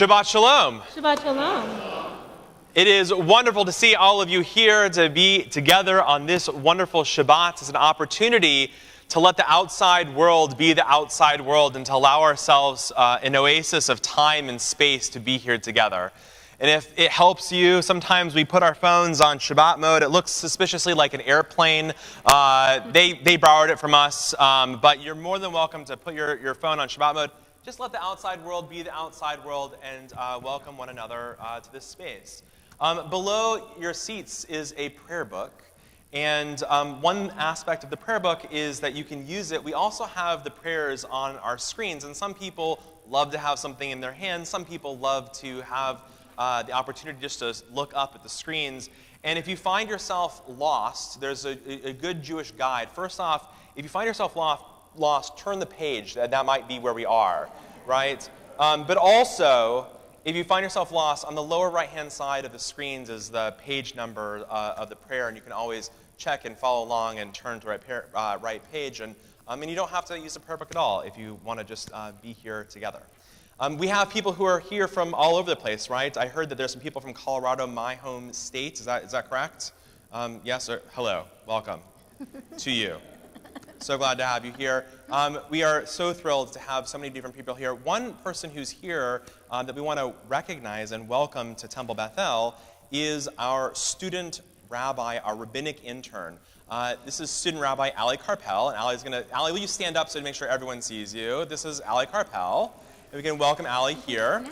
Shabbat Shalom. Shabbat Shalom. It is wonderful to see all of you here, to be together on this wonderful Shabbat. It's an opportunity to let the outside world be the outside world and to allow ourselves an oasis of time and space to be here together. And if it helps you, sometimes we put our phones on Shabbat mode. It looks suspiciously like an airplane. They borrowed it from us, but you're more than welcome to put your phone on Shabbat mode. Just let the outside world be the outside world and welcome one another to this space. Below your seats is a prayer book. And one aspect of the prayer book is that you can use it. We also have the prayers on our screens. And some people love to have something in their hands. Some people love to have the opportunity just to look up at the screens. And if you find yourself lost, there's a good Jewish guide. First off, if you find yourself lost, turn the page. That might be where we are, right? But also, if you find yourself lost, on the lower right-hand side of the screens is the page number of the prayer, and you can always check and follow along and turn to right page. And you don't have to use the prayer book at all if you want to just be here together. We have people who are here from all over the place, right? I heard that there's some people from Colorado, my home state. Is that correct? Yes, or hello, welcome to you. So glad to have you here. We are so thrilled to have so many different people here. One person who's here that we want to recognize and welcome to Temple Bethel is our student rabbi, our rabbinic intern. This is student rabbi Ali Carpel. And Ali, will you stand up so to make sure everyone sees you? This is Ali Carpel. And we can welcome Ali here.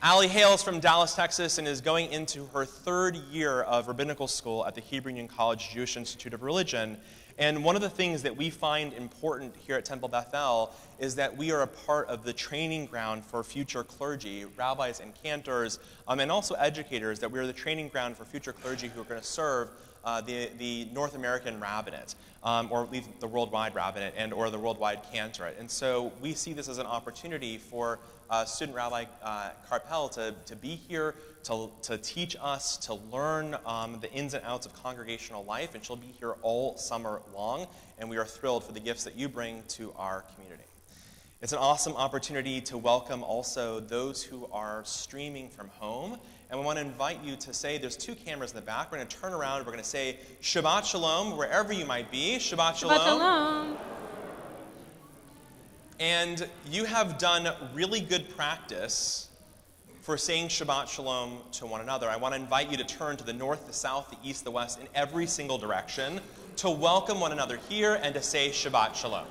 Ali hails from Dallas, Texas, and is going into her third year of rabbinical school at the Hebrew Union College Jewish Institute of Religion. And one of the things that we find important here at Temple Bethel is that we are a part of the training ground for future clergy, rabbis and cantors, and also educators, that we are the training ground for future clergy who are going to serve the North American rabbinate, or at least the worldwide rabbinate or the worldwide cantorate. And so we see this as an opportunity for student Rabbi Carpel to be here, to teach us, to learn the ins and outs of congregational life, and she'll be here all summer long, and we are thrilled for the gifts that you bring to our community. It's an awesome opportunity to welcome also those who are streaming from home. And we want to invite you to say, there's 2 cameras in the back. We're going to turn around. We're going to say, Shabbat Shalom, wherever you might be. Shabbat Shalom. Shabbat Shalom. And you have done really good practice for saying Shabbat Shalom to one another. I want to invite you to turn to the north, the south, the east, the west, in every single direction to welcome one another here and to say Shabbat Shalom.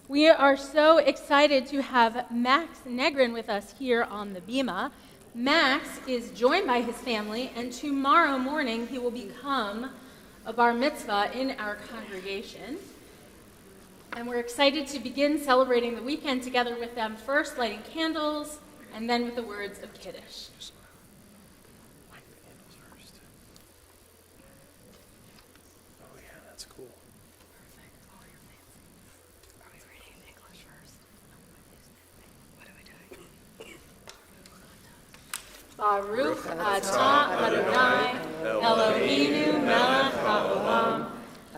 We are so excited to have Max Negrin with us here on the Bima. Max is joined by his family, and tomorrow morning he will become a bar mitzvah in our congregation. And we're excited to begin celebrating the weekend together with them, first lighting candles, and then with the words of Kiddush. Baruch atah Adonai Eloheinu melech haolam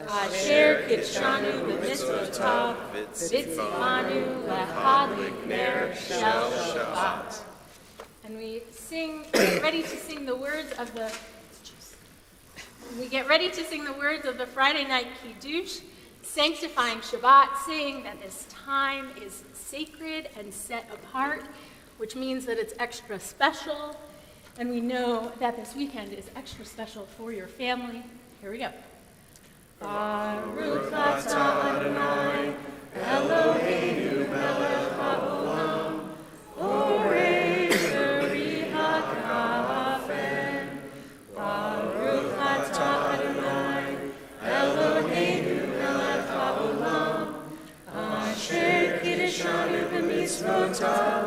asher kidshanu b'mitzvotav v'tzivanu lehadlik ner shel Shabbat. And we get ready to sing the words of the Friday night Kiddush, sanctifying Shabbat, saying that this time is sacred and set apart, which means that it's extra special. And we know that this weekend is extra special for your family. Here we go. Baruch atah Adonai Eloheinu melech haolam orei b'ri hakafen. Baruch atah Adonai Eloheinu melech haolam asher kiddushanu b'mitzvotav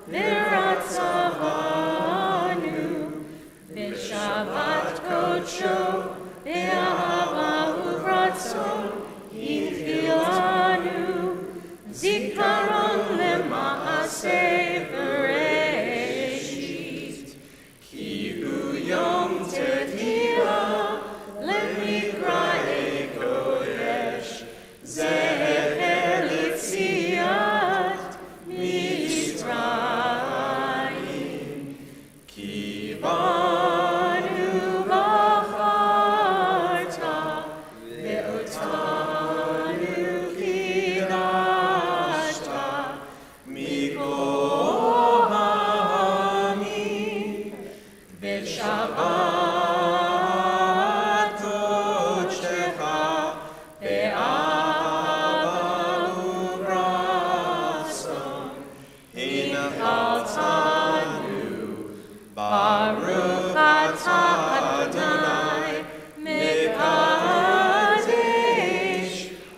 v'ratzavanu v'shabbat kodsho v'ahava uvratzon hinchilanu zikaron lema'aseh bereshit ki hu yom tevilah lemikra'ei kodesh zecher litziat Mitzrayim ki banu b'charta ve'otanu kidashta mikol ha'amim v'shabbat kodshecha ve'ahava uvratzon hinchaltanu Baruch atah Adonai mekadesh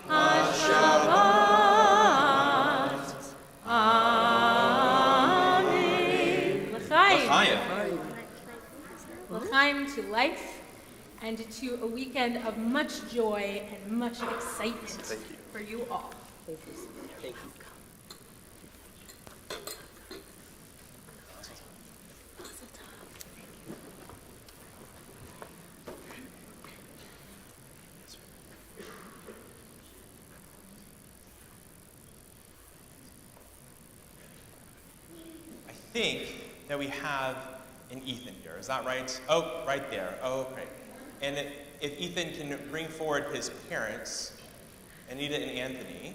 haShabbat. Amen. L'chaim. L'chaim to life and to a weekend of much joy and much excitement for you all. Thank you. I think that we have an Ethan here. Is that right? Oh, right there. Oh, great. And if Ethan can bring forward his parents, Anita and Anthony.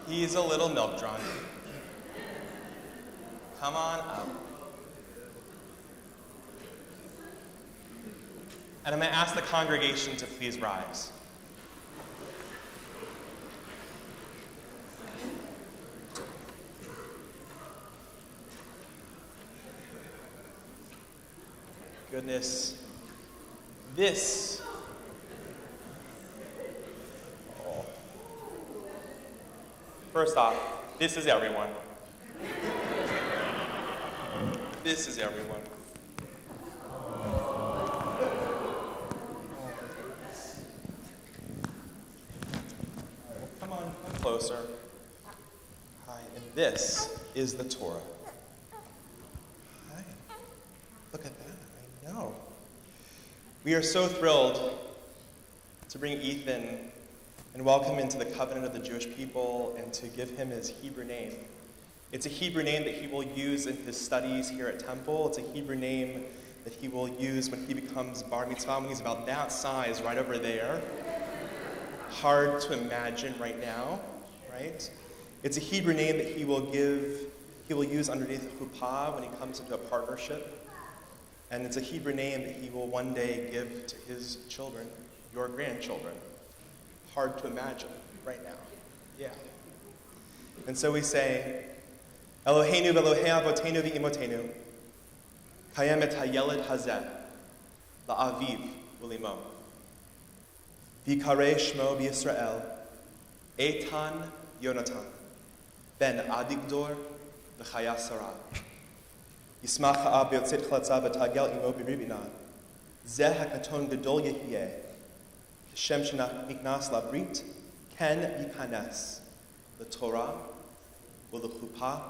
He's a little milk drunk. Come on up. And I'm going to ask the congregation to please rise. Goodness this. Oh. First off, this is everyone. This is everyone. Come on closer. Hi, and this is the Torah. Hi. Look at that. I know. We are so thrilled to bring Ethan and welcome him into the covenant of the Jewish people and to give him his Hebrew name. It's a Hebrew name that he will use in his studies here at Temple. It's a Hebrew name that he will use when he becomes bar mitzvah, when he's about that size right over there. Hard to imagine right now, right? It's a Hebrew name that he will use underneath the chuppah when he comes into a partnership. And it's a Hebrew name that he will one day give to his children, your grandchildren. Hard to imagine right now. Yeah. And so we say, Eloheinu v'Elohei avotenu v'imotenu, kayem et hayeled hazeh, la'aviv u'limo. V'kareh shmo b'Yisrael, Eitan Yonatan, ben Adigdor v'chaya Sarah. Yismach ha'ab b'yotzit chlatza v'tagel imo b'ribinan, zeh hakaton gedol yehieh, Shem Niknas Labrit, Ken Yikanes, the Torah, will the Chuppah,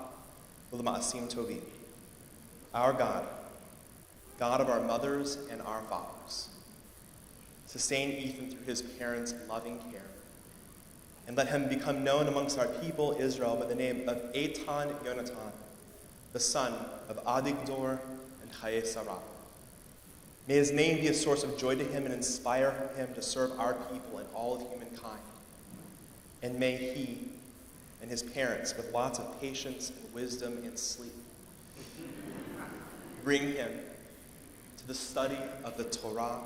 will the Ma'asim Tovim. Our God, God of our mothers and our fathers, sustain Ethan through his parents' loving care, and let him become known amongst our people Israel by the name of Eitan Yonatan, the son of Adigdor and Chaye Sarah. May his name be a source of joy to him and inspire him to serve our people and all of humankind. And may he and his parents, with lots of patience and wisdom and sleep, bring him to the study of the Torah,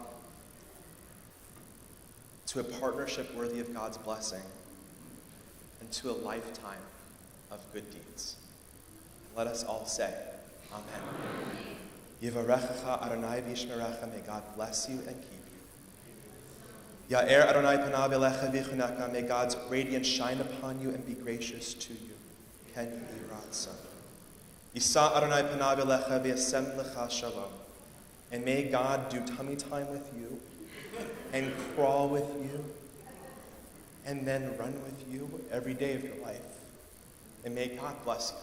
to a partnership worthy of God's blessing, and to a lifetime of good deeds. Let us all say, Amen. Yivarechecha Adonai v'yishmerecha, may God bless you and keep you. Ya'er Adonai panav elecha v'chuneka, may God's radiance shine upon you and be gracious to you. Ken Yehi Ratzon. Yisa Adonai panav elecha v'yasem lecha shalom, and may God do tummy time with you, and crawl with you, and then run with you every day of your life. And may God bless you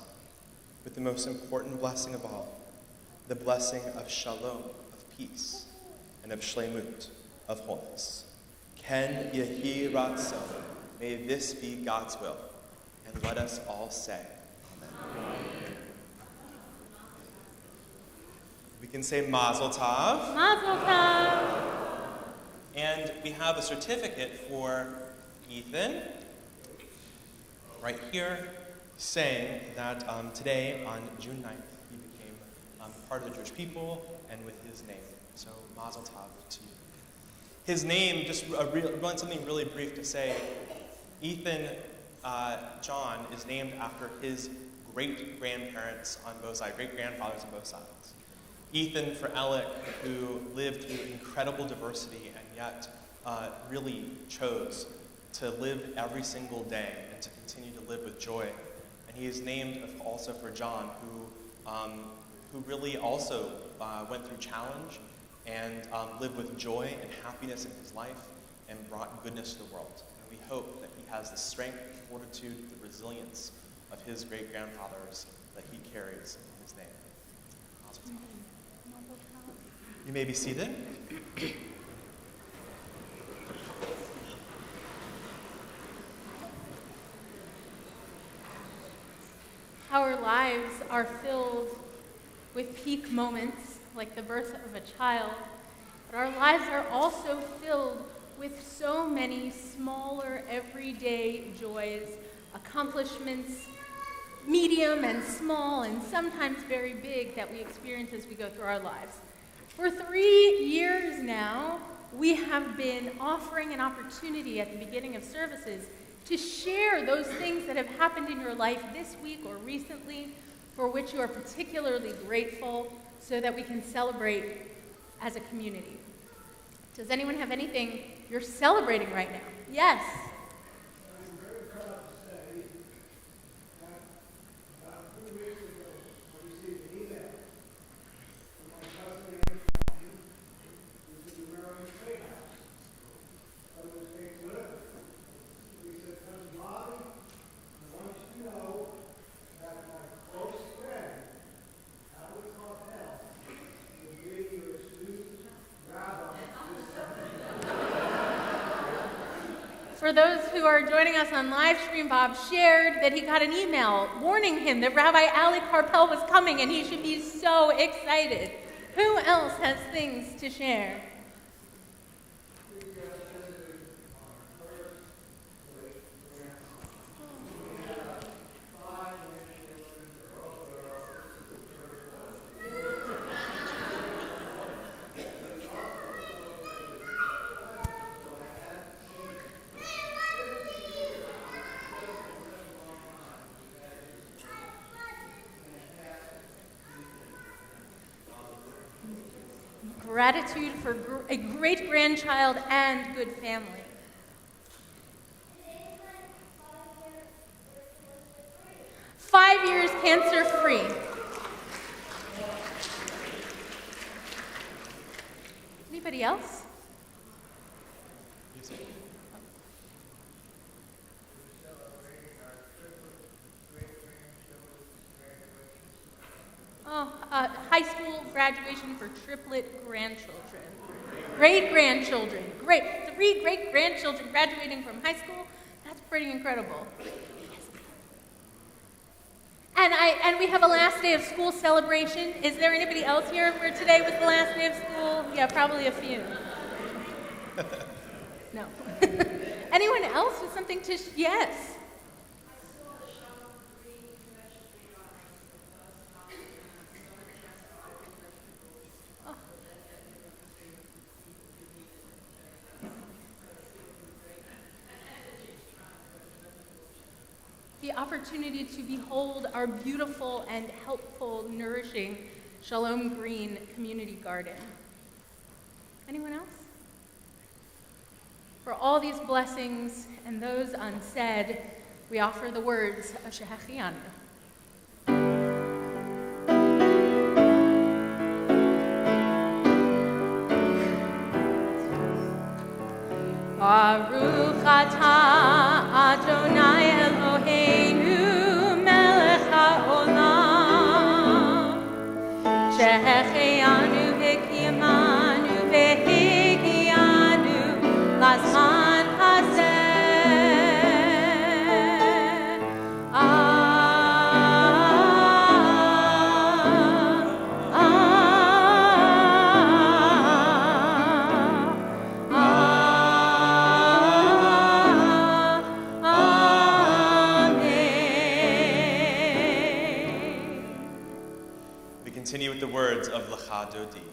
with the most important blessing of all, the blessing of shalom, of peace, and of shlemut, of wholeness. Ken Yehi Ratzon. May this be God's will. And let us all say, Amen. We can say Mazel Tov. Mazel Tov. And we have a certificate for Ethan right here saying that today, on June 9th, he became part of the Jewish people and with his name. So Mazel Tov to you. His name, just something really brief to say, Ethan John is named after his great-grandparents on both sides, great-grandfathers on both sides. Ethan for Alec, who lived through incredible diversity and yet really chose to live every single day and to continue to live with joy. And he is named also for John, who really also went through challenge and lived with joy and happiness in his life and brought goodness to the world. And we hope that he has the strength, fortitude, the resilience of his great-grandfathers that he carries in his name. You may be seated. Our lives are filled with peak moments, like the birth of a child, but our lives are also filled with so many smaller, everyday joys, accomplishments, medium and small, and sometimes very big, that we experience as we go through our lives. For 3 years now, we have been offering an opportunity at the beginning of services to share those things that have happened in your life this week or recently, for which you are particularly grateful, so that we can celebrate as a community. Does anyone have anything you're celebrating right now? Yes. I'm very proud to say that about 2 weeks ago, I received an email from my cousin and family who's in the Maryland State House. But it was Kate Whitaker. He said, Cousin Bobby, I want you to know that my close friend, Howard Carpel, will be your student rabbi this summer. For those who are joining us on live stream, Bob shared that he got an email warning him that Rabbi Ali Carpel was coming and he should be so excited. Who else has things to share? Gratitude for a great-grandchild and good family. Five years cancer-free. Anybody else? High school graduation for triplet grandchildren. Great-grandchildren. Great. 3 great-grandchildren graduating from high school. That's pretty incredible. And we have a last day of school celebration. Is there anybody else here where today was the last day of school? Yeah, probably a few. No. Anyone else with something to... Yes. The opportunity to behold our beautiful and helpful, nourishing Shalom Green Community Garden. Anyone else? For all these blessings and those unsaid, we offer the words of Shehechianu. Baruch atah Adonai Eloheinu melech haolam shehechianu v'kiyamanu v'higianu lazman hazeh. Continue with the words of Lecha Dodi.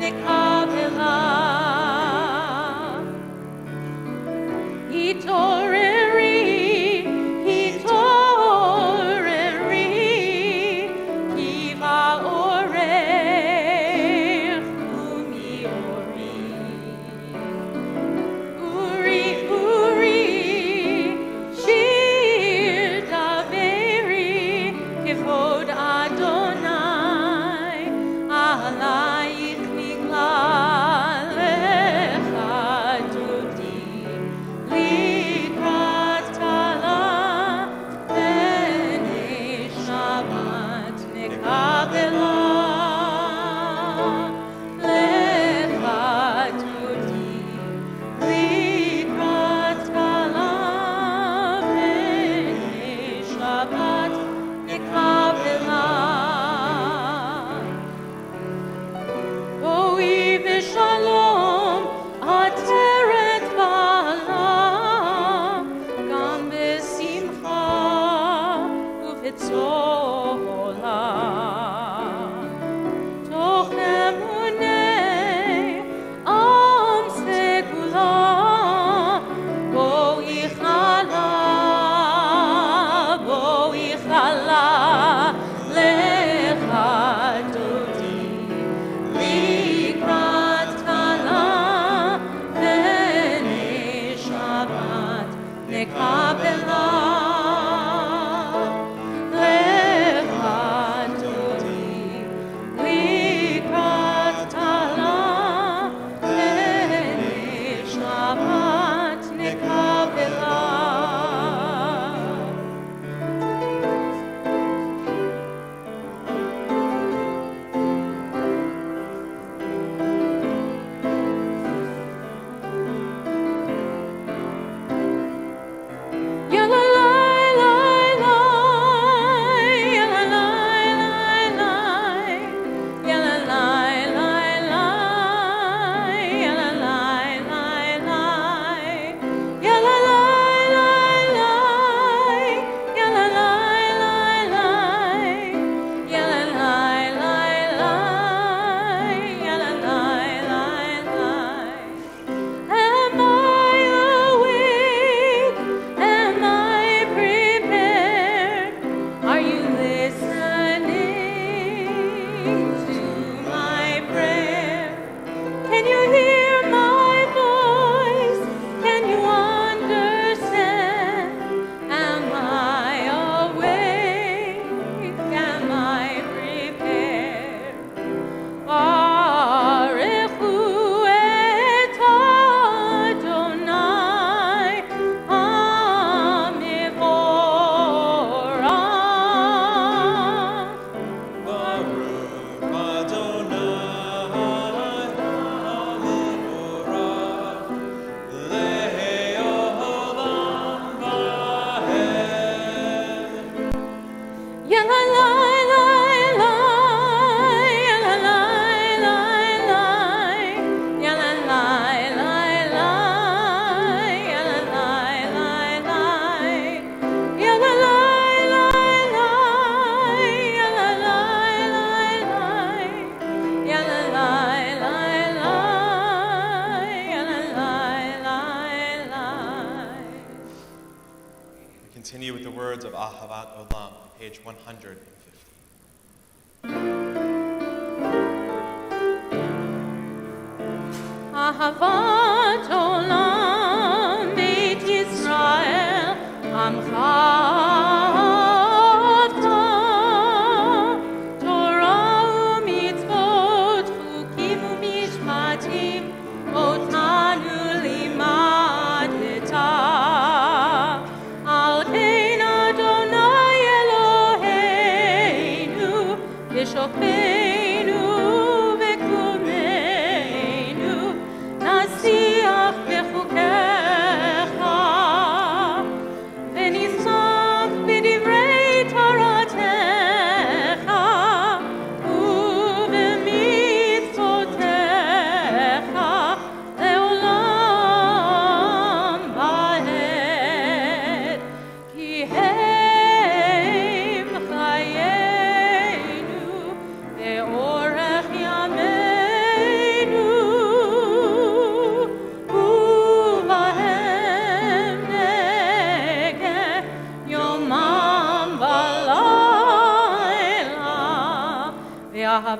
נקבלה. התעוררי, התעוררי, כי באורך קומי אורי. אורי, אורי, שיר דברי, כבוד אדוני, עלייך נגלה לך דודי, לקראת כלה פני שבת נקבלה. לך דודי, לקראת כלה פני שבת נקבלה. בואי בשלום, עטרת בעלה, גם בשמחה ובצהלה. תוך אמוני עם סגולה, בואי חלה, בואי חלה, לך דודי, לקראת כלה פני שבת נקבלה. לך דודי, לקראת כלה פני שבת נקבלה. Ya la la la la, ya la la la la, ya la la la la, ya la la la la, ya la la la la, ya la la la la, ya la la la la, ya la la la la. Am I awake? Am I prepared? Are you listening to my prayer? Can you hear my voice? Can you understand? Am I awake? Am I prepared? Baruchu et Adonai HaMevorach. Baruch Adonai HaMevorach, le'olam va'ed. Ya la la la la, ya la la la la, ya la la la la, ya la la la la, ya la la la la, ya la la la la, ya la la la la, ya la la la la. We continue with the words of Ahavat Olam, page 150. אהבת עולם בית ישראל עמך אהבת תורה ומצוות חוקים ומשפטים אותנו לימדת על כן אדוני אלוהינו ושופטנו וקומנו נשיח בחוקיך ונשמח בדברי תורתך ובמצוותיך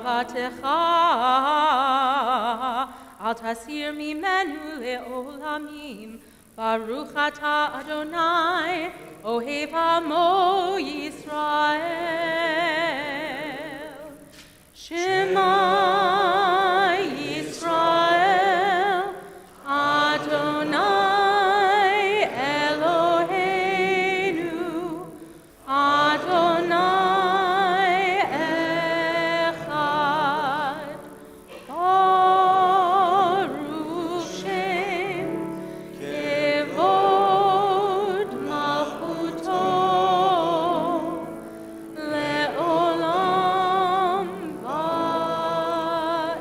אהבתך אל תסיר ממנו לעולמים. ברוך אתה אדוני, אוהב עמו ישראל. שמע ישראל, אדוני אלוהינו, אדוני אחד. ברוך שם כבוד מלכותו לעולם ועד.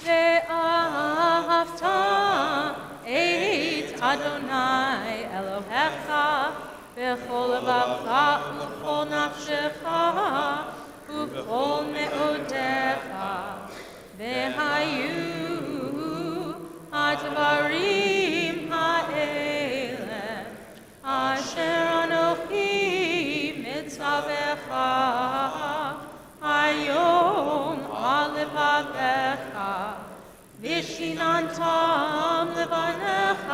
ואהבת את אדוני אלוהיך בכל לבבך ובכל נפשך ובכל מאודיך. והיו הדברים האלה אשר אנוכי מצווך היום על לבביך, ושיננתם לבניך,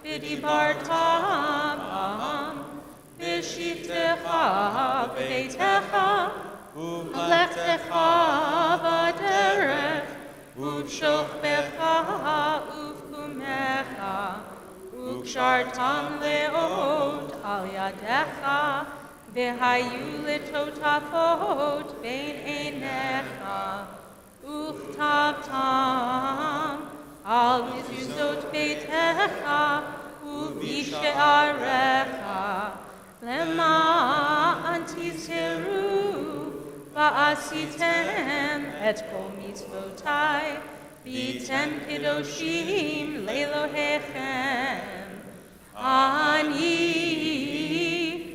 ודיברת בם, בשבתך בביתך, ובלכתך בדרך, ובשוכבך ובקומך, וקשרתם לאות על ידיך, והיו לטוטפות בין עיניך, וכתבתם על מזוזות ביתך ובשעריך, למען תזכרו ועשיתם את כל מצוותי, והייתם קדושים לאלוהיכם. אני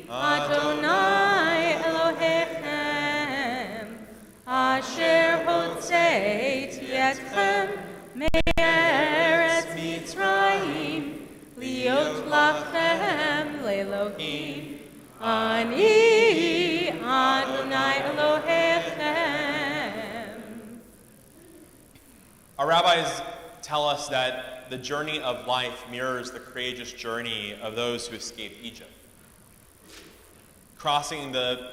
אדוני אלוהיכם, אשר הוצאתי אתכם מארץ מצרים, להיות לכם לאלוהים. אני אדוני אלוהיכם. Our rabbis tell us that the journey of life mirrors the courageous journey of those who escaped Egypt. Crossing the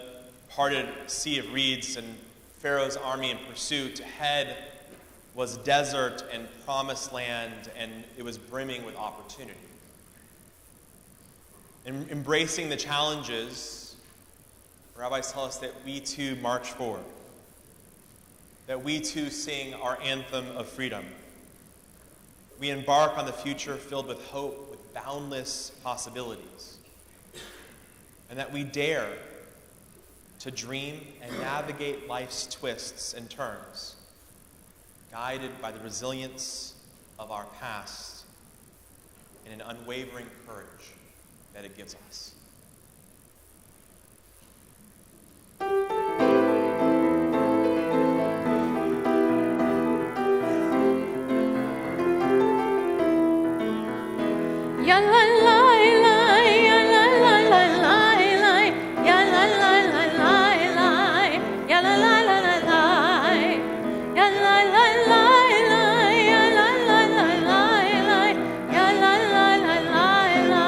parted sea of reeds and Pharaoh's army in pursuit, ahead was desert and promised land, and it was brimming with opportunity. In embracing the challenges, rabbis tell us that we too march forward, that we too sing our anthem of freedom. We embark on the future filled with hope, with boundless possibilities, and that we dare to dream and navigate life's twists and turns, guided by the resilience of our past and an unwavering courage that it gives us. Ya la la la, ya la la la la, ya la la la la, ya la la la la, ya la la la la, ya la la la la, ya la la la la.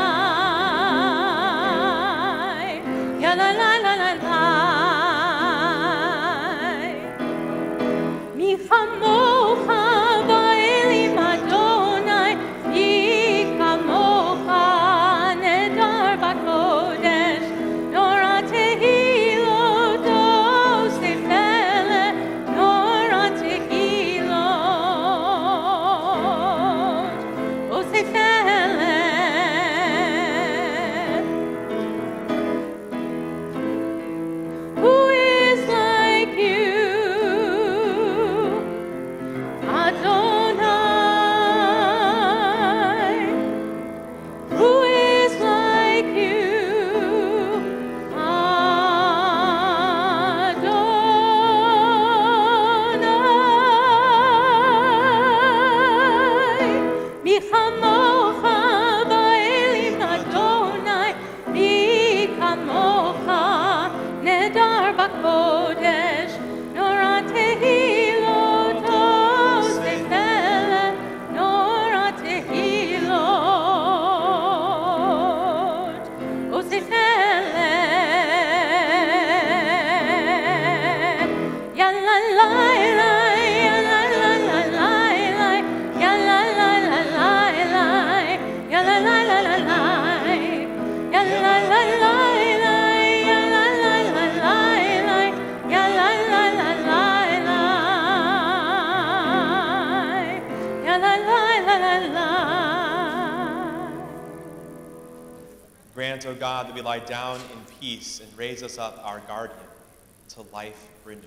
Grant, O God, that we lie down in peace and raise us up, our guardian, to life renewed.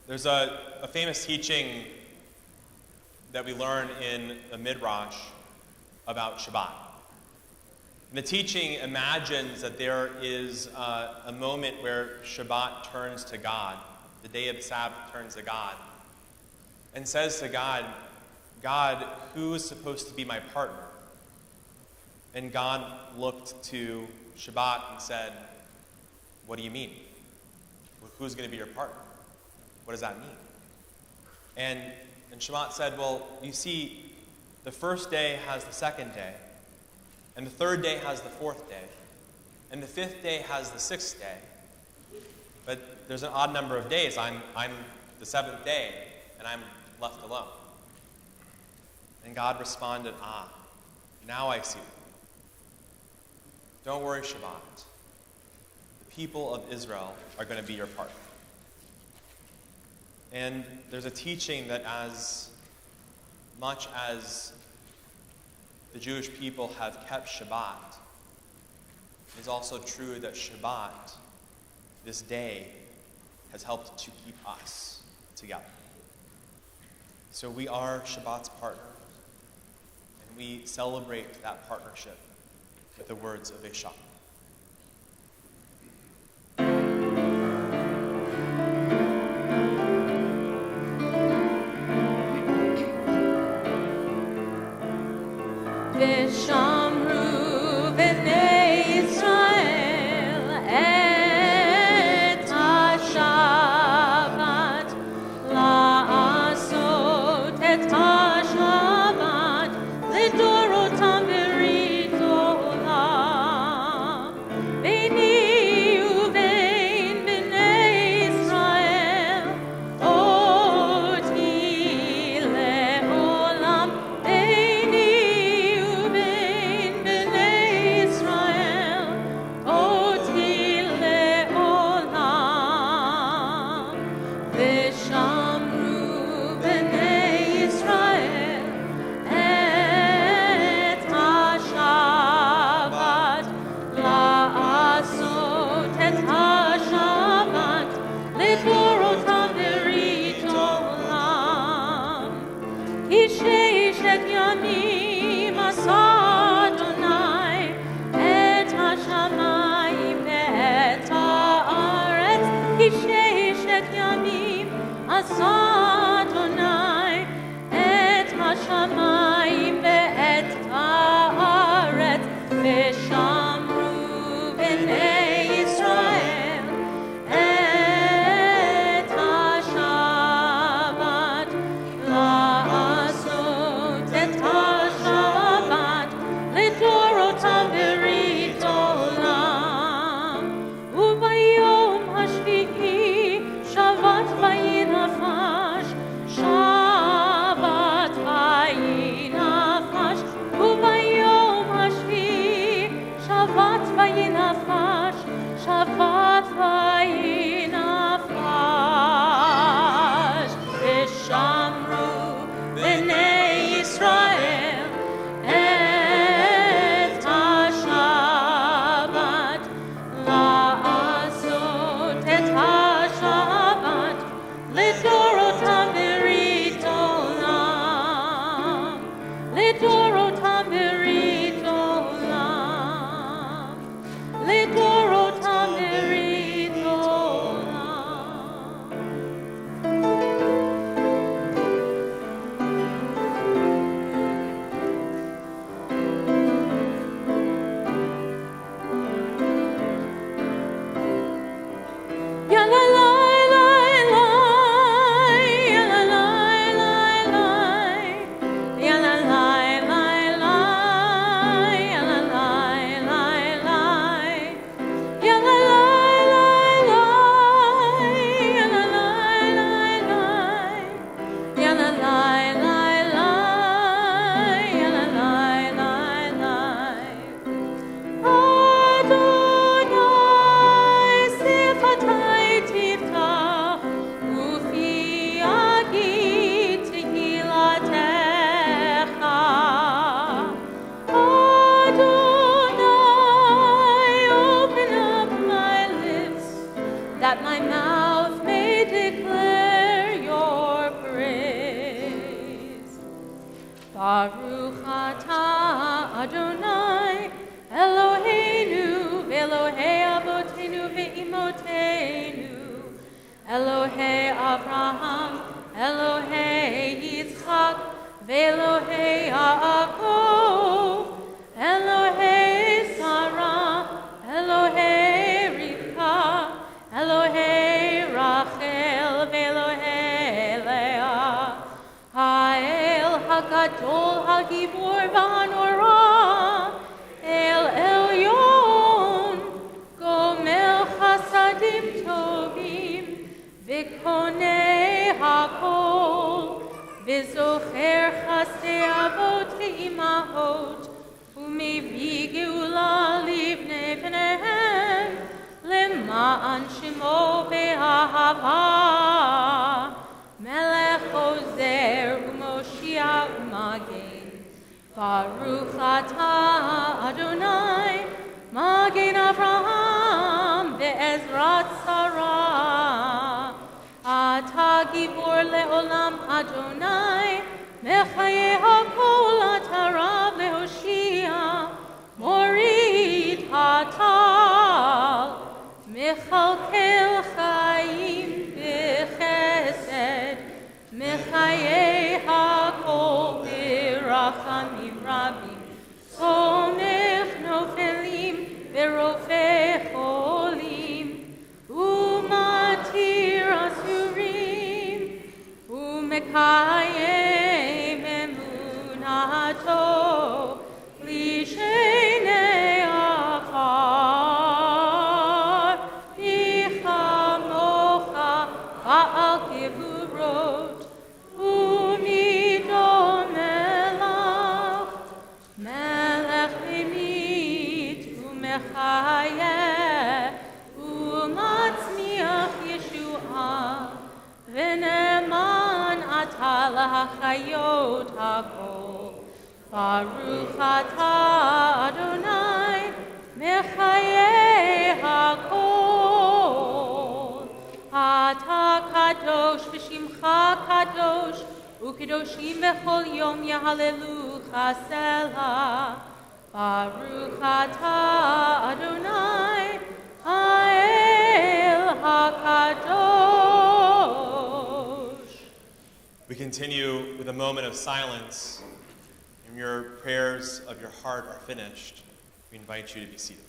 There's a famous teaching that we learn in the Midrash about Shabbat. And the teaching imagines that there is a moment where Shabbat turns to God, the day of the Sabbath turns to God, and says to God, God, who is supposed to be my partner? And God looked to Shabbat and said, what do you mean? Who's going to be your partner? What does that mean? And Shabbat said, well, you see, the first day has the second day, and the third day has the fourth day, and the fifth day has the sixth day. But there's an odd number of days. I'm the seventh day, and I'm left alone. And God responded, now I see. Don't worry, Shabbat. The people of Israel are going to be your partner. And there's a teaching that as much as the Jewish people have kept Shabbat, it is also true that Shabbat, this day, has helped to keep us together. So we are Shabbat's partner, and we celebrate that partnership with the words of a Shabbat. ושמרו בני ישראל את השבת, לעשות את השבת לדורותם ברית עולם. ביני ובין בני ישראל אותי לעולם. ביני ובין בני ישראל אותי לעולם. ושמרו בני ישראל את השבת, לעשות את השבת לדורותם ברית עולם. כי ששת ימים עשה אדוני את השמיים ואת הארץ. כי ששת ימים עשה אדוני את השמיים ואת הארץ. ושמרו בני ישראל את השבת, לעשות את השבת לדורותם ברית עולם. וביום השביעי שבת וינפש, שבת וינפש. וביום השביעי שבת וינפש, שבת וינפש. ושמרו בני ישראל את השבת, לעשות את השבת לדורותם ברית עולם. לדורותם ברית עולם. לדורותם ברית עולם. Ya la la la la, ya la la la la, ya la la la la, ya la la la la, ya la la la la, ya la la la la, ya la la la la, ya la la la la. Adonai sifatai tiftach, ufi agit tehilatecha. Adonai, open up my lips, that my mouth may declare your praise. Baruch atah Adonai Eloheinu v'Elohei avotenu ve'imotenu, Elohei Avraham, Elohei Yitzchak, ve'Elohei Yaakov, Elohei Sarah, Elohei Rivka, Elohei Rachel, ve'Elohei Leah, Ha'el HaGadol HaGibor v'Hanorah, El Elyon, Gomel Chasadim Tovim, V'Konei HaKol, V'Zocher Chasdei Avot V'Imahot, U'Mevi Geula Livnei Pneihem, Lema'an Shemo Be'ahava, Melech Ozer U'Moshia U'Magen. Baruch atah Adonai, Magen Avraham ve'ezrat Sarah. Atah gibor le'olam Adonai, mechaye hakol atarav lehoshia, morid hatal, mechalkel chaim b'chesed, mechaye hakol b'rachamim rabim. ומקיים אמונתו לשני עפר, כמוך בעל גבורות ומידו מלך, מלך ממיט ומחיה ומצמיח ישועה, ונאמן אתה להחיות הכל. ברוך אתה אדוני מחיי הכל. אתה קדוש ושמך קדוש, וקדושים בכל יום יהללוך סלה. ברוך אתה אדוני האל הקדוש. We continue with a moment of silence. When your prayers of your heart are finished, we invite you to be seated.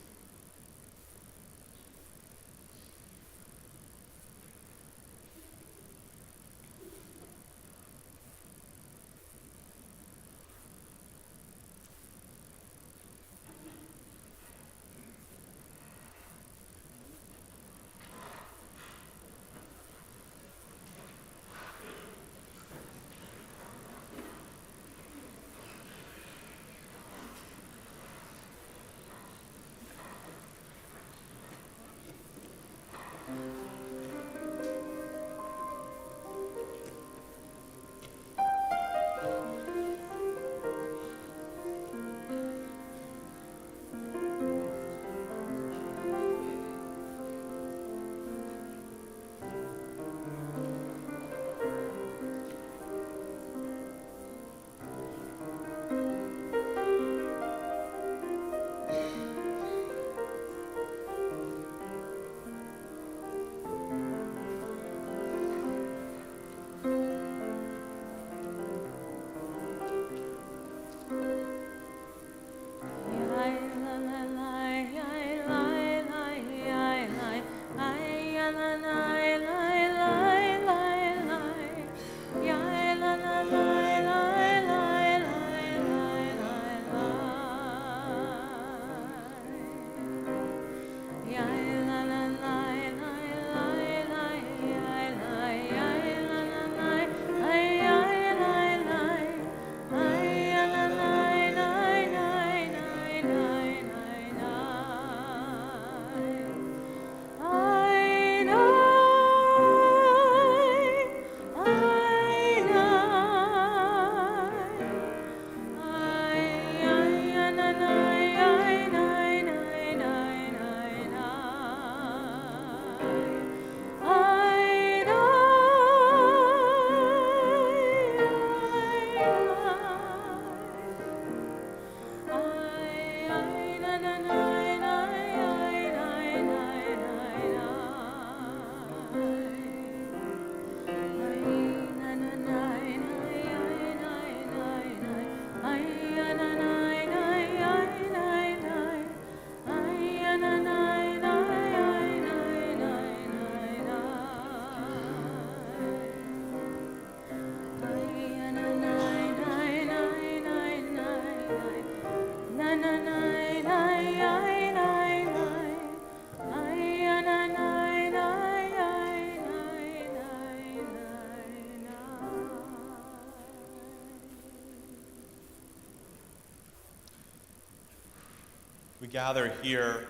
We gather here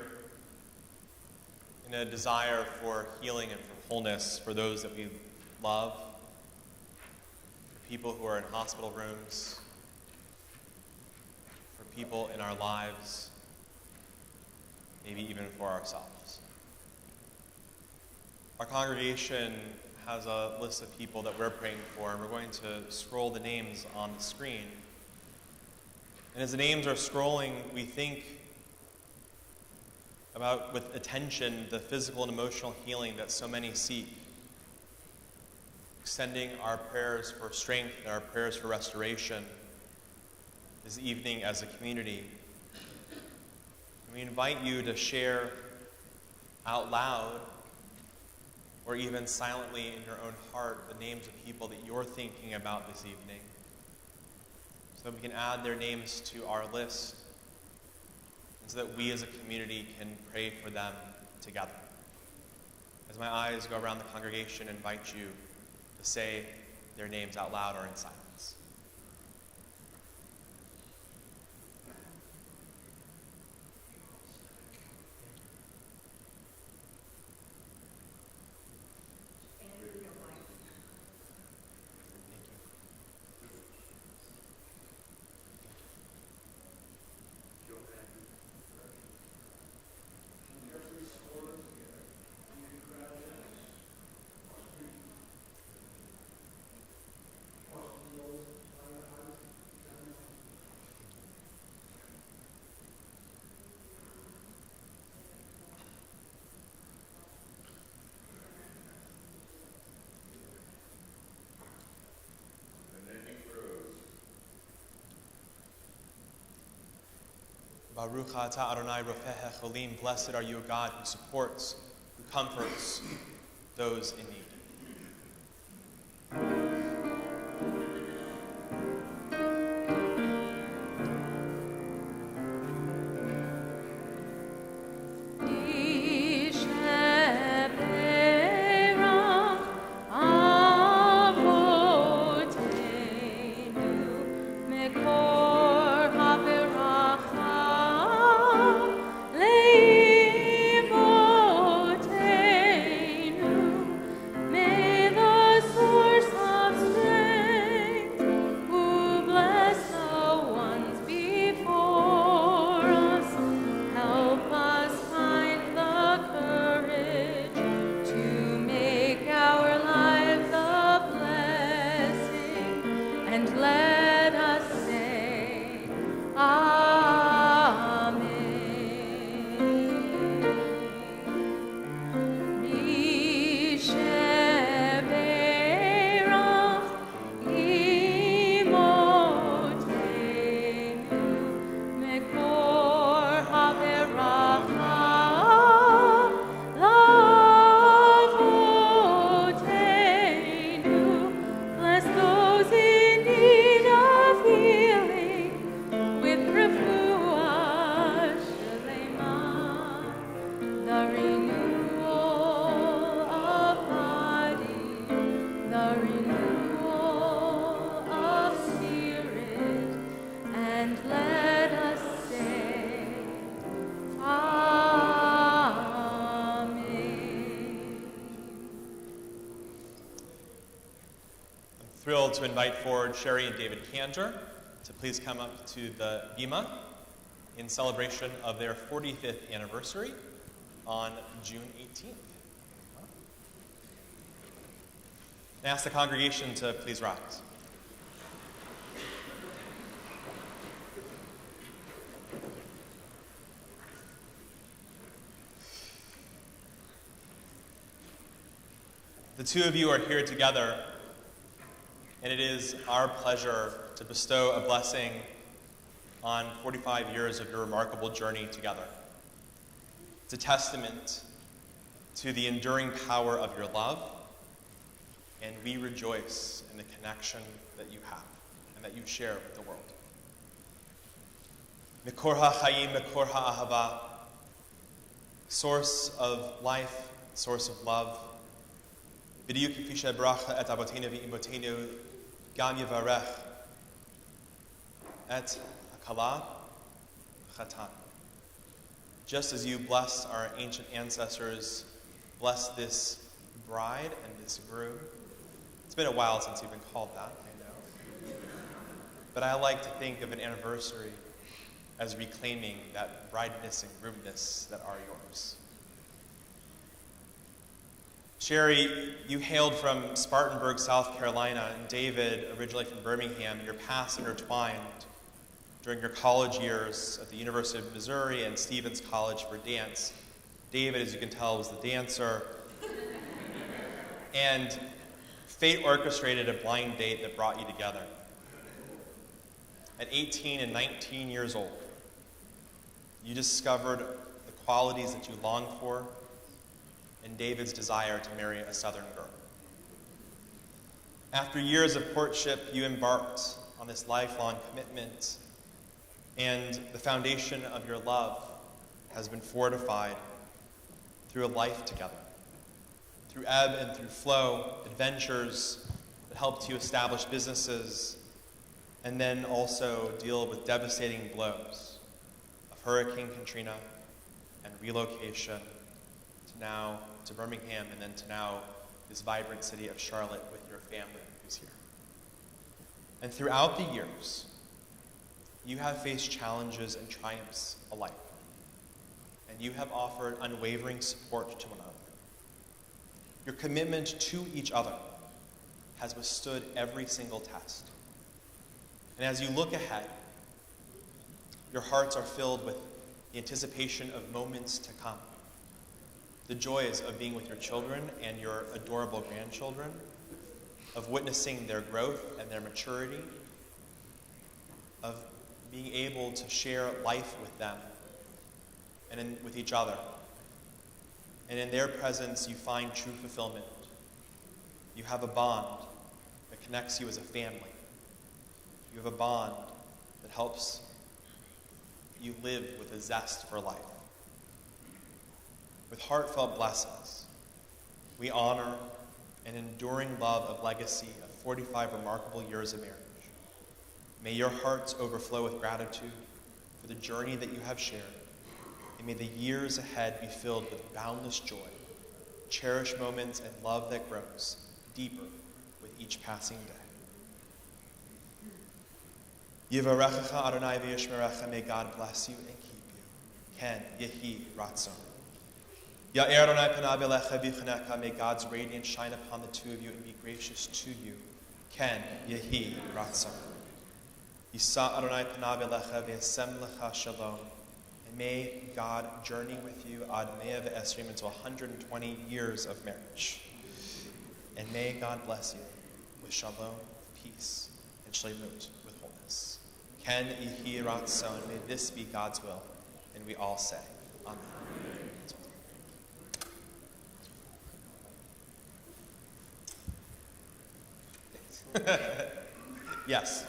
in a desire for healing and for wholeness for those that we love, for people who are in hospital rooms, for people in our lives, maybe even for ourselves. Our congregation has a list of people that we're praying for, and we're going to scroll the names on the screen. And as the names are scrolling, we think about, with attention, the physical and emotional healing that so many seek, extending our prayers for strength and our prayers for restoration this evening as a community. And we invite you to share out loud or even silently in your own heart, the names of people that you're thinking about this evening, so that we can add their names to our list, and so that we as a community can pray for them together. As my eyes go around the congregation, I invite you to say their names out loud or in silence. Baruch atah Adonai Rofecha Cholim, blessed are you, O God, who supports, who comforts those in need. Thrilled to invite forward Sherry and David Cantor to please come up to the bima in celebration of their 45th anniversary on June 18th. I ask the congregation to please rise. The two of you are here together, and it is our pleasure to bestow a blessing on 45 years of your remarkable journey together. It's a testament to the enduring power of your love, and we rejoice in the connection that you have and that you share with the world. Mikor ha'chaim, mikor ha'ahava, source of life, source of love. B'diuk k'fi she'bracha et avotenu v'imotenu gam yivarech et hakala chatan. Just as you blessed our ancient ancestors, bless this bride and this groom. It's been a while since you've been called that, I know. But I like to think of an anniversary as reclaiming that brideness and groomness that are yours. Sherry, you hailed from Spartanburg, South Carolina, and David, originally from Birmingham. Your paths intertwined during your college years at the University of Missouri and Stevens College for dance. David, as you can tell, was the dancer. And fate orchestrated a blind date that brought you together. At 18 and 19 years old, you discovered the qualities that you longed for, and David's desire to marry a southern girl. After years of courtship, you embarked on this lifelong commitment, and the foundation of your love has been fortified through a life together, through ebb and through flow, adventures that helped you establish businesses, and then also deal with devastating blows of Hurricane Katrina and relocation to Birmingham, and then to now this vibrant city of Charlotte with your family who's here. And throughout the years, you have faced challenges and triumphs alike, and you have offered unwavering support to one another. Your commitment to each other has withstood every single test. And as you look ahead, your hearts are filled with the anticipation of moments to come. The joys of being with your children and your adorable grandchildren, of witnessing their growth and their maturity, of being able to share life with them and with each other. And in their presence, you find true fulfillment. You have a bond that connects you as a family. You have a bond that helps you live with a zest for life. With heartfelt blessings, we honor an enduring love of legacy of 45 remarkable years of marriage. May your hearts overflow with gratitude for the journey that you have shared, and may the years ahead be filled with boundless joy, cherished moments, and love that grows deeper with each passing day. Yivarechecha Adonai v'yishmerecha, may God bless you and keep you. Ken yehi ratzon. Ya'er Adonai panav elecha v'yichanecha, may God's radiance shine upon the two of you and be gracious to you. Ken yehi ratzon. Yisa Adonai panav elecha v'yasem lecha shalom, and may God journey with you ad mea v'esrim until 120 years of marriage. And may God bless you with shalom, peace, and shlemut, with wholeness. Ken yehi ratzon, may this be God's will, and we all say, Amen. Yes.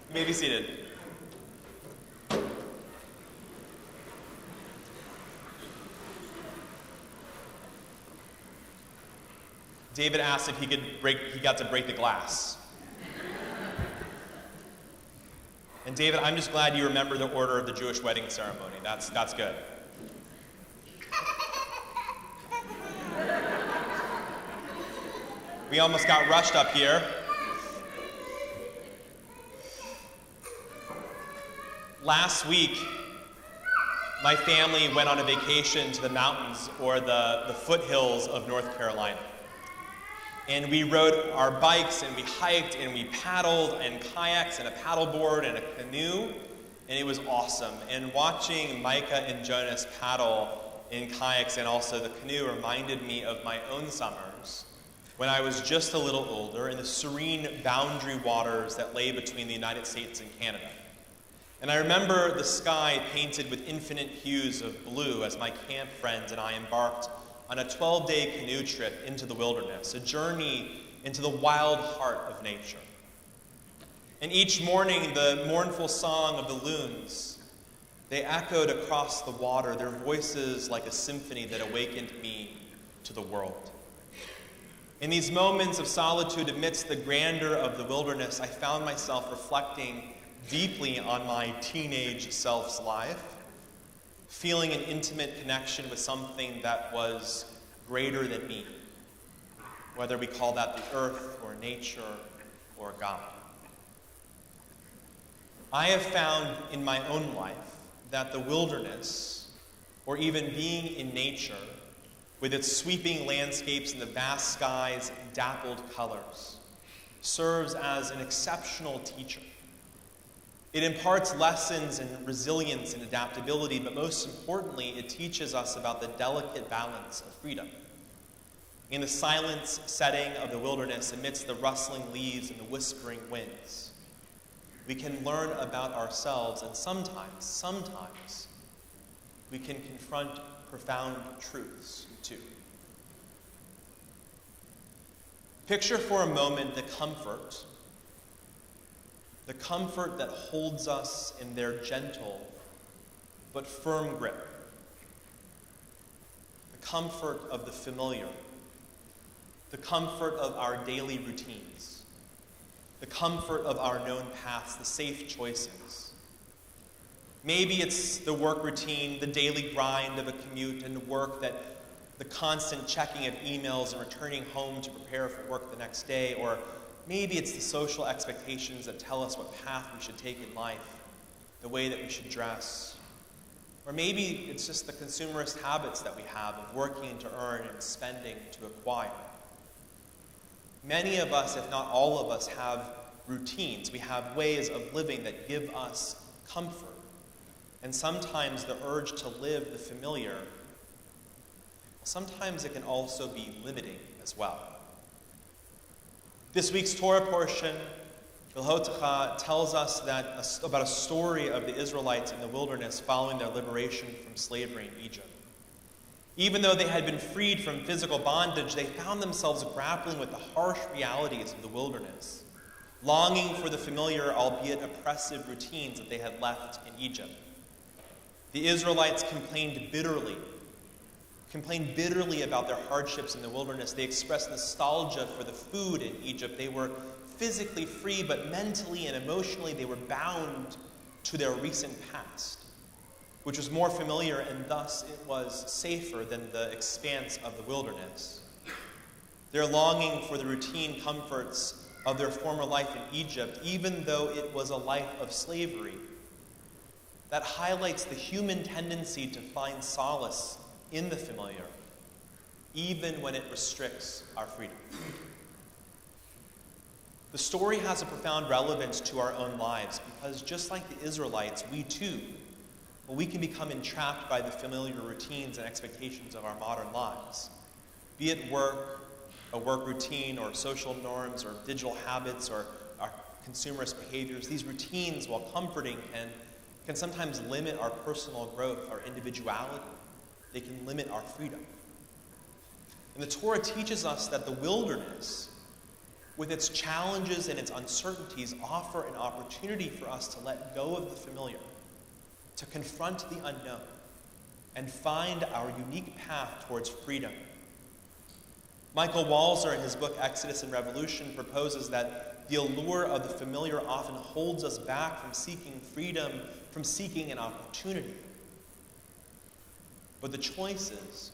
You may be seated. David asked if he got to break the glass. And David, I'm just glad you remember the order of the Jewish wedding ceremony. That's good. We almost got rushed up here. Last week, my family went on a vacation to the mountains or the foothills of North Carolina. And we rode our bikes and we hiked and we paddled and kayaks and a paddleboard and a canoe, and it was awesome. And watching Micah and Jonas paddle in kayaks and also the canoe reminded me of my own summers when I was just a little older in the serene boundary waters that lay between the United States and Canada. And I remember the sky painted with infinite hues of blue as my camp friends and I embarked on a 12-day canoe trip into the wilderness, a journey into the wild heart of nature. And each morning, the mournful song of the loons, they echoed across the water, their voices like a symphony that awakened me to the world. In these moments of solitude amidst the grandeur of the wilderness, I found myself reflecting deeply on my teenage self's life, feeling an intimate connection with something that was greater than me, whether we call that the earth or nature or God. I have found in my own life that the wilderness, or even being in nature, with its sweeping landscapes and the vast skies and dappled colors, serves as an exceptional teacher. It imparts lessons in resilience and adaptability, but most importantly, it teaches us about the delicate balance of freedom. In the silent setting of the wilderness, amidst the rustling leaves and the whispering winds, we can learn about ourselves, and sometimes, we can confront profound truths too. Picture for a moment the comfort that holds us in their gentle but firm grip. The comfort of the familiar. The comfort of our daily routines. The comfort of our known paths, the safe choices. Maybe it's the work routine, the daily grind of a commute and work, that the constant checking of emails and returning home to prepare for work the next day. Or maybe it's the social expectations that tell us what path we should take in life, the way that we should dress. Or maybe it's just the consumerist habits that we have of working to earn and spending to acquire. Many of us, if not all of us, have routines. We have ways of living that give us comfort. And sometimes the urge to live the familiar, sometimes it can also be limiting as well. This week's Torah portion, Bilhotecha, tells us about a story of the Israelites in the wilderness following their liberation from slavery in Egypt. Even though they had been freed from physical bondage, they found themselves grappling with the harsh realities of the wilderness, longing for the familiar, albeit oppressive, routines that they had left in Egypt. The Israelites complained bitterly about their hardships in the wilderness. They expressed nostalgia for the food in Egypt. They were physically free, but mentally and emotionally they were bound to their recent past, which was more familiar, and thus it was safer than the expanse of the wilderness. Their longing for the routine comforts of their former life in Egypt, even though it was a life of slavery, that highlights the human tendency to find solace in the familiar, even when it restricts our freedom. The story has a profound relevance to our own lives because just like the Israelites, we too, we can become entrapped by the familiar routines and expectations of our modern lives. Be it work, a work routine, or social norms, or digital habits, or our consumerist behaviors. These routines, while comforting, can sometimes limit our personal growth, our individuality. They can limit our freedom. And the Torah teaches us that the wilderness, with its challenges and its uncertainties, offer an opportunity for us to let go of the familiar, to confront the unknown, and find our unique path towards freedom. Michael Walzer, in his book Exodus and Revolution, proposes that the allure of the familiar often holds us back from seeking freedom, from seeking an opportunity. But the choices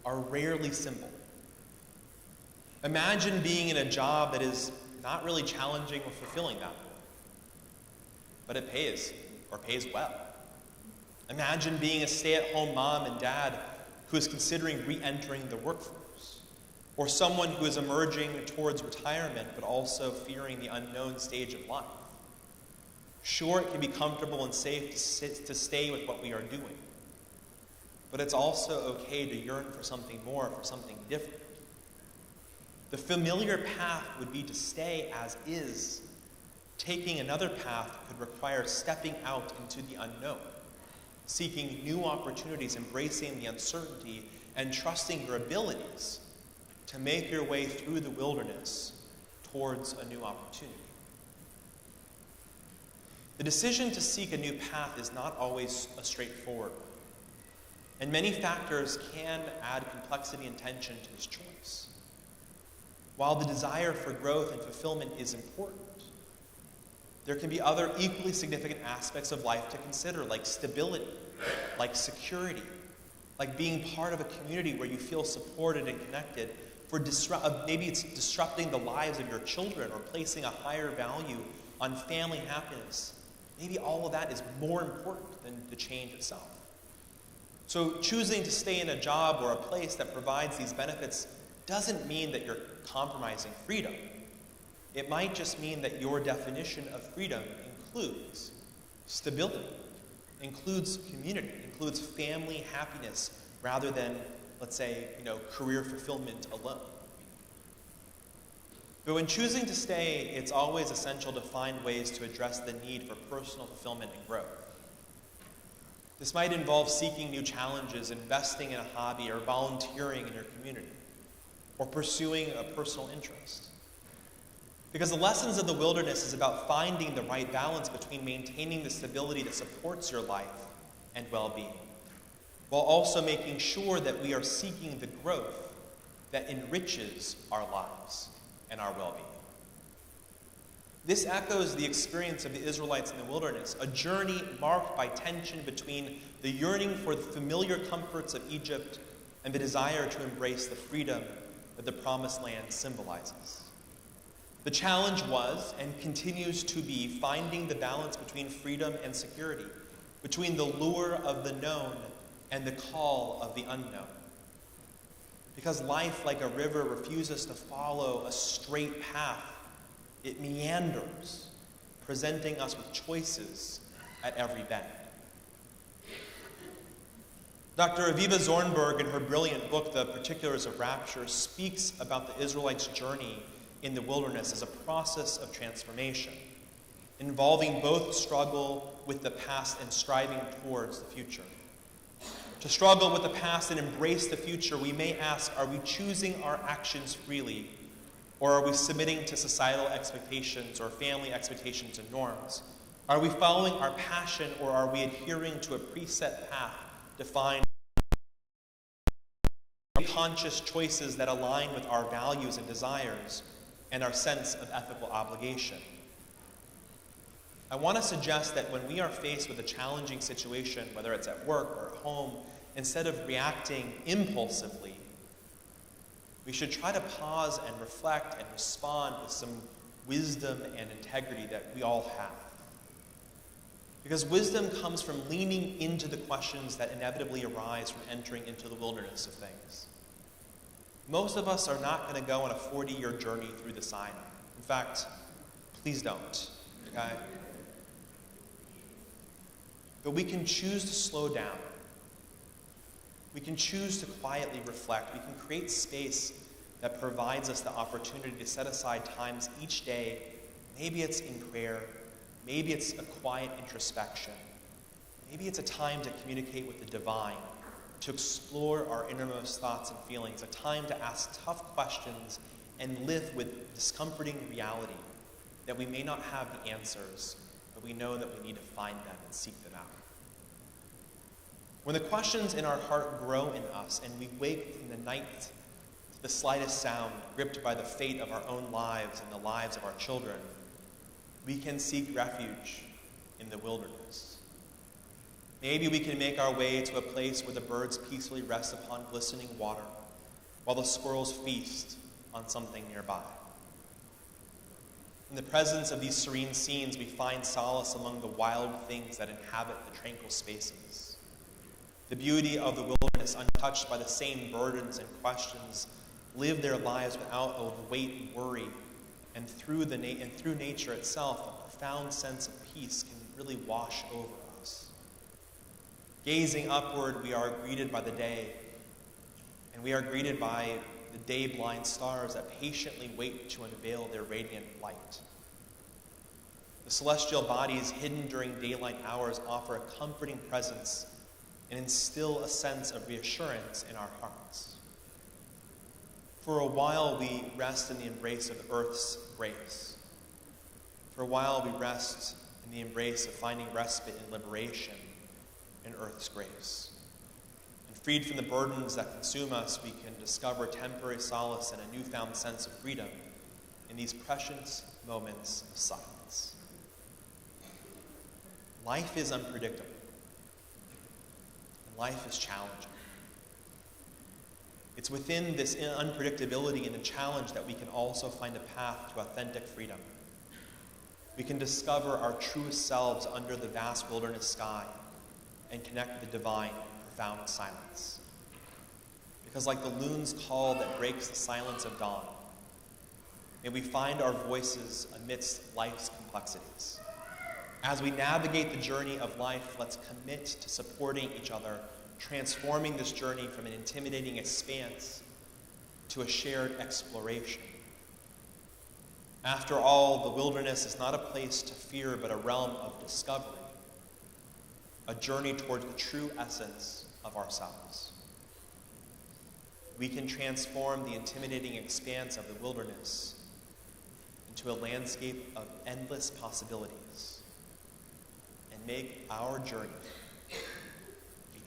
are rarely simple. Imagine being in a job that is not really challenging or fulfilling that way, but it pays well. Imagine being a stay-at-home mom and dad who is considering re-entering the workforce, or someone who is emerging towards retirement but also fearing the unknown stage of life. Sure, it can be comfortable and safe to stay with what we are doing, but it's also okay to yearn for something more, for something different. The familiar path would be to stay as is. Taking another path could require stepping out into the unknown, seeking new opportunities, embracing the uncertainty, and trusting your abilities to make your way through the wilderness towards a new opportunity. The decision to seek a new path is not always a straightforward one, and many factors can add complexity and tension to this choice. While the desire for growth and fulfillment is important, there can be other equally significant aspects of life to consider, like stability, like security, like being part of a community where you feel supported and connected. Maybe it's disrupting the lives of your children or placing a higher value on family happiness. Maybe all of that is more important than the change itself. So choosing to stay in a job or a place that provides these benefits doesn't mean that you're compromising freedom. It might just mean that your definition of freedom includes stability, includes community, includes family happiness, rather than, let's say, career fulfillment alone. But when choosing to stay, it's always essential to find ways to address the need for personal fulfillment and growth. This might involve seeking new challenges, investing in a hobby, or volunteering in your community. or pursuing a personal interest. Because the lessons of the wilderness is about finding the right balance between maintaining the stability that supports your life and well-being, while also making sure that we are seeking the growth that enriches our lives and our well-being. This echoes the experience of the Israelites in the wilderness, a journey marked by tension between the yearning for the familiar comforts of Egypt and the desire to embrace the freedom that the Promised Land symbolizes. The challenge was, and continues to be, finding the balance between freedom and security, between the lure of the known and the call of the unknown. Because life, like a river, refuses to follow a straight path. It meanders, presenting us with choices at every bend. Dr. Aviva Zornberg, in her brilliant book, The Particulars of Rapture, speaks about the Israelites' journey in the wilderness as a process of transformation, involving both struggle with the past and striving towards the future. To struggle with the past and embrace the future, we may ask, are we choosing our actions freely, or are we submitting to societal expectations or family expectations and norms? Are we following our passion, or are we adhering to a preset path defined by conscious choices that align with our values and desires and our sense of ethical obligation? I want to suggest that when we are faced with a challenging situation, whether it's at work or at home, instead of reacting impulsively, we should try to pause and reflect and respond with some wisdom and integrity that we all have. Because wisdom comes from leaning into the questions that inevitably arise from entering into the wilderness of things. Most of us are not going to go on a 40-year journey through the Sinai. In fact, please don't, okay? But we can choose to slow down. We can choose to quietly reflect. We can create space that provides us the opportunity to set aside times each day. Maybe it's in prayer. Maybe it's a quiet introspection. Maybe it's a time to communicate with the divine, to explore our innermost thoughts and feelings, a time to ask tough questions and live with discomforting reality that we may not have the answers, but we know that we need to find them and seek them out. When the questions in our heart grow in us and we wake in the night to the slightest sound, gripped by the fate of our own lives and the lives of our children, we can seek refuge in the wilderness. Maybe we can make our way to a place where the birds peacefully rest upon glistening water, while the squirrels feast on something nearby. In the presence of these serene scenes, we find solace among the wild things that inhabit the tranquil spaces. The beauty of the wilderness, untouched by the same burdens and questions, live their lives without a weight and worry, and through nature itself, a profound sense of peace can really wash over us. Gazing upward, we are greeted by the day, and we are greeted by the day-blind stars that patiently wait to unveil their radiant light. The celestial bodies hidden during daylight hours offer a comforting presence and instill a sense of reassurance in our hearts. For a while, we rest in the embrace of Earth's grace. For a while, we rest in the embrace of finding respite and liberation in Earth's grace. And freed from the burdens that consume us, we can discover temporary solace and a newfound sense of freedom in these precious moments of silence. Life is unpredictable. Life is challenging. It's within this unpredictability and the challenge that we can also find a path to authentic freedom. We can discover our truest selves under the vast wilderness sky and connect with the divine in profound silence. Because like the loon's call that breaks the silence of dawn, may we find our voices amidst life's complexities. As we navigate the journey of life, let's commit to supporting each other, transforming this journey from an intimidating expanse to a shared exploration. After all, the wilderness is not a place to fear, but a realm of discovery, a journey towards the true essence of ourselves. we can transform the intimidating expanse of the wilderness into a landscape of endless possibilities and make our journey a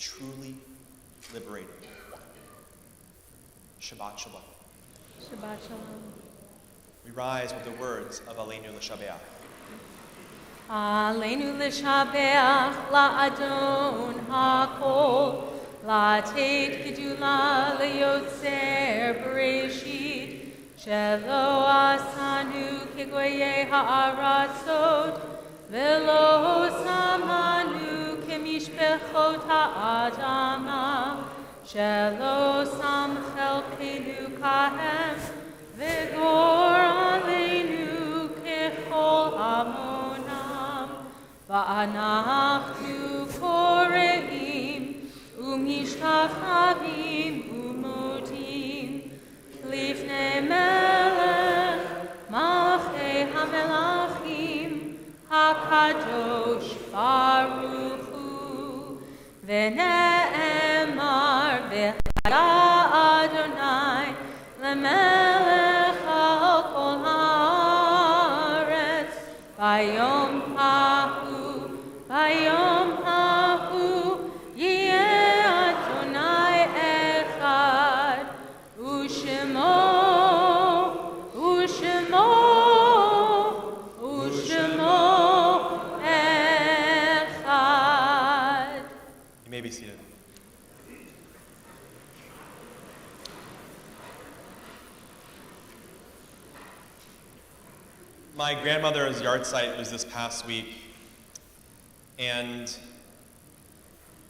truly liberating one. Shabbat Shalom. Shabbat Shalom. We rise with the words of Aleinu L'Shabeach. Aleinu l'shabeach la'adon ha'kol, la'tet gedula le'yotzer bereshit, shelo asanu kegoyei ha'aratzot, velo samanu kemishpechot ha'adama, shelo sam chelkenu kahem, v'gor aleinu kechol hamon. Va'anachnu kore'im u'mishtachavim u'modim lifnei melech malchei hamelachim hakadosh baruch hu v'ne'emar v'chaya Adonai lemelech al kol haaretz vayom Bayom hahu yeh Adonai echad u'shemo echad. You may be seated. My grandmother's yard site was this past week, and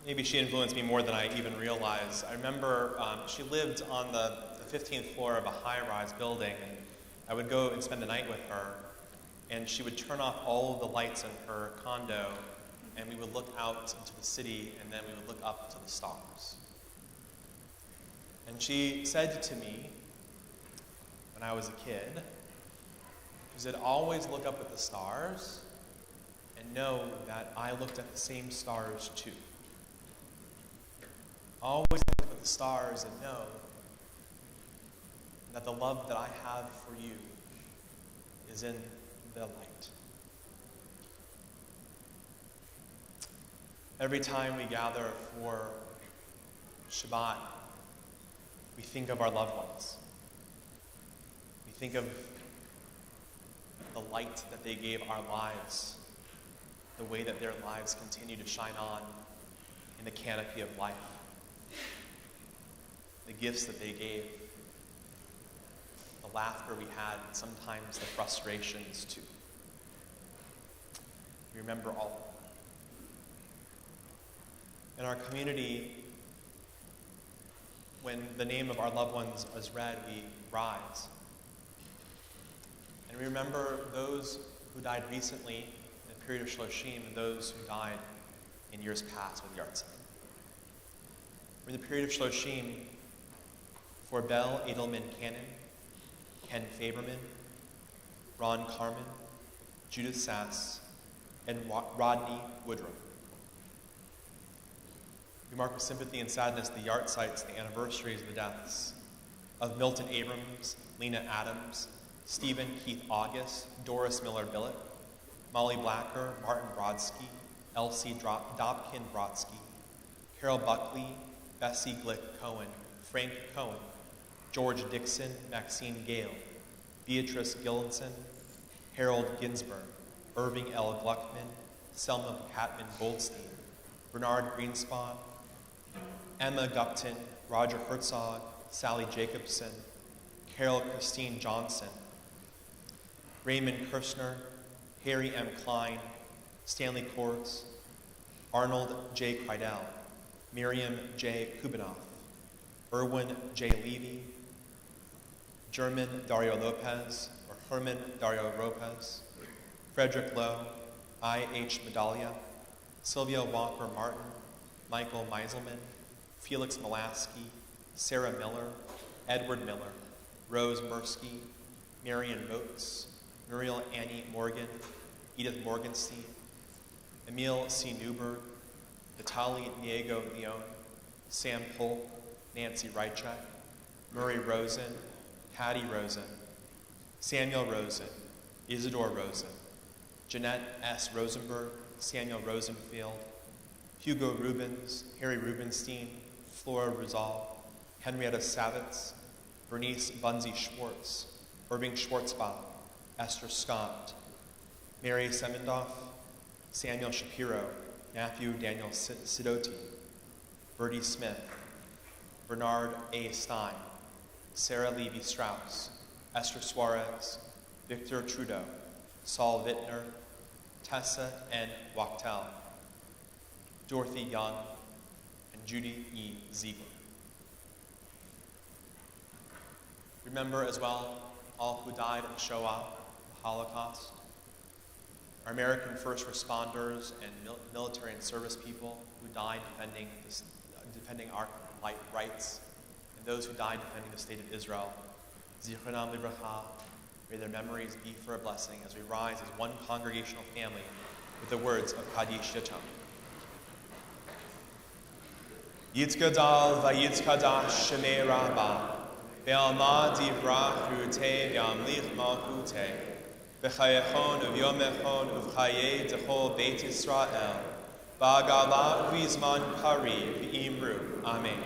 maybe she influenced me more than I even realized. I remember she lived on the 15th floor of a high-rise building, and I would go and spend the night with her, and she would turn off all of the lights in her condo, and we would look out into the city, and then we would look up to the stars. And she said to me, when I was a kid, she said, always look up at the stars and know that I looked at the same stars too. Always look at the stars and know that the love that I have for you is in the light. Every time we gather for Shabbat, we think of our loved ones. We think of the light that they gave our lives, the way that their lives continue to shine on in the canopy of life, the gifts that they gave, the laughter we had, and sometimes the frustrations too. We remember all of that. In our community, when the name of our loved ones is read, we rise. And we remember those who died recently in the period of Shloshim and those who died in years past with Yartzeit. We're in the period of Shloshim for Bell Edelman Cannon, Ken Faberman, Ron Carmen, Judith Sass, and Rodney Woodruff. We mark with sympathy and sadness the Yartzeites, the anniversaries of the deaths of Milton Abrams, Lena Adams, Stephen Keith August, Doris Miller-Billick, Molly Blacker, Martin Brodsky, Elsie Dobkin Brodsky, Carol Buckley, Bessie Glick Cohen, Frank Cohen, George Dixon, Maxine Gale, Beatrice Gillinson, Harold Ginsberg, Irving L. Gluckman, Selma Catman Goldstein, Bernard Greenspan, Emma Gupton, Roger Herzog, Sally Jacobson, Carol Christine Johnson, Raymond Kirshner, Harry M. Klein, Stanley Kortz, Arnold J. Kreidel, Miriam J. Kubinoff, Erwin J. Levy, German Dario Lopez, or Herman Dario Lopez, Frederick Lowe, I. H. Medallia, Sylvia Walker Martin, Michael Meiselman, Felix Molaski, Sarah Miller, Edward Miller, Rose Mursky, Marion Motes, Muriel Annie Morgan, Edith Morgenstein, Emil C. Newberg, Natalie Diego Leon, Sam Polk, Nancy Rychek, Murray Rosen, Patty Rosen, Samuel Rosen, Isidore Rosen, Jeanette S. Rosenberg, Samuel Rosenfield, Hugo Rubens, Harry Rubenstein, Flora Rizal, Henrietta Savitz, Bernice Bunzy Schwartz, Irving Schwartzbach, Esther Scott, Mary Semendoff, Samuel Shapiro, Matthew Daniel Sidoti, Bertie Smith, Bernard A. Stein, Sarah Levy Strauss, Esther Suarez, Victor Trudeau, Saul Wittner, Tessa N. Wachtel, Dorothy Young, and Judy E. Ziegler. Remember as well all who died in the Shoah, the Holocaust, our American first responders and military and service people who died defending our rights, and those who died defending the state of Israel. Zichronam livracha, may their memories be for a blessing as we rise as one congregational family with the words of Kaddish Yatom. Yitzgadal vayitzkadash shemei rabbah, ve'alma divrach rute ve'amlich malchute, v'chayechon uvyomechon uvchaye dechol beit Yisrael, v'agala uvizman kari v'imru. Amen.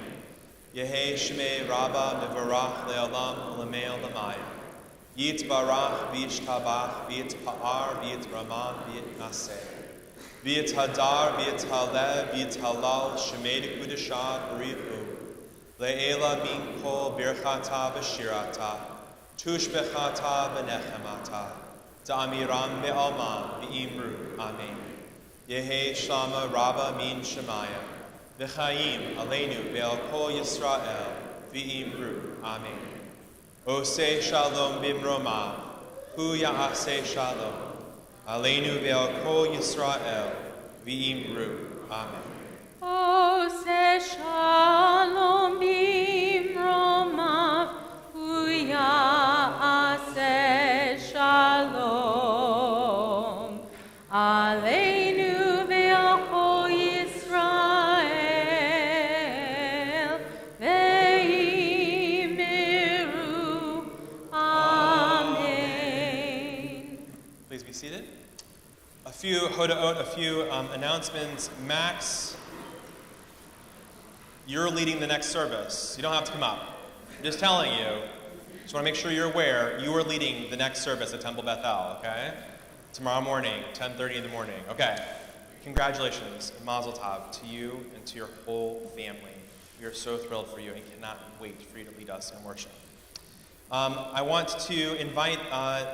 Yehe shmei rabba mevarach le'olam u'lemei olamaya. Yitbarach v'yishtabach v'yitpa'ar v'yitraman v'yitnaseh. V'yithadar v'yithalev v'yithalal shemei dekudashah b'richu. Le'ela min kol birchata v'shirata. Tush bechata v'nechemata. Da'amiram be'alma v'imru. Amen. Yehe shlama rabba min shemaya. V'chaim aleinu ve'al kol Yisrael v'imru. Amen. Ose shalom bimroma, hu ya'aseh shalom. Aleinu ve'al kol Yisrael v'imru. Amen. Ose shalom bimroma, hu ya'aseh shalom. Aleinu ve'al kol Yisrael v'imru. Amen. Please be seated. A few hodaot, a few announcements. Max, you're leading the next service. You don't have to come up. I'm just telling you. Just want to make sure you're aware. You are leading the next service at Temple Bethel, okay? Tomorrow morning, 10:30 in the morning. Okay. Congratulations, Mazel Tov, to you and to your whole family. We are so thrilled for you and cannot wait for you to lead us in worship. I want to invite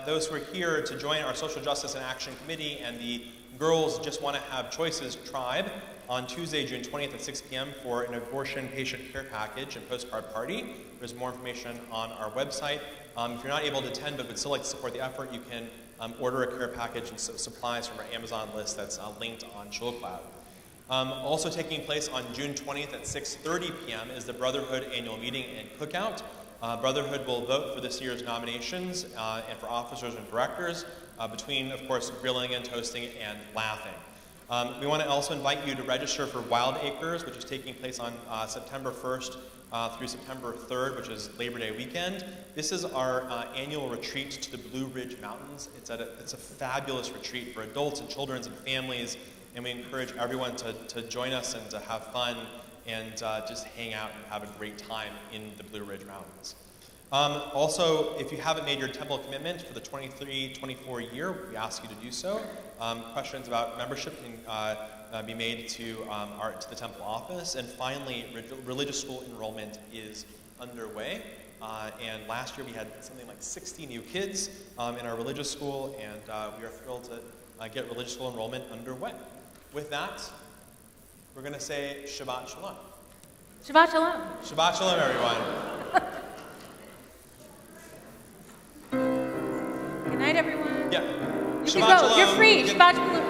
those who are here to join our Social Justice and Action Committee and the Girls Just Want to Have Choices Tribe on Tuesday, June 20th at 6 p.m. for an abortion patient care package and postcard party. There's more information on our website. If you're not able to attend but would still like to support the effort, you can order a care package and supplies from our Amazon list that's linked on ShulCloud. Also taking place on June 20th at 6:30 p.m. is the Brotherhood annual meeting and cookout. Brotherhood will vote for this year's nominations and for officers and directors between, of course, grilling and toasting and laughing. We want to also invite you to register for Wild Acres, which is taking place on September 1st through September 3rd, which is Labor Day weekend. This is our annual retreat to the Blue Ridge Mountains. It's a fabulous retreat for adults and children and families, and we encourage everyone to join us and to have fun and just hang out and have a great time in the Blue Ridge Mountains. Also, if you haven't made your temple commitment for the 23-24 year, we ask you to do so. Questions about membership can be made to the temple office. And finally, religious school enrollment is underway. And last year we had something like 60 new kids in our religious school, and we are thrilled to get religious school enrollment underway. With that, we're going to say Shabbat Shalom. Shabbat Shalom. Shabbat Shalom, everyone. Good night, everyone. Yeah. You Shabbat can go. Shalom. You're free. Good- Shabbat Shalom.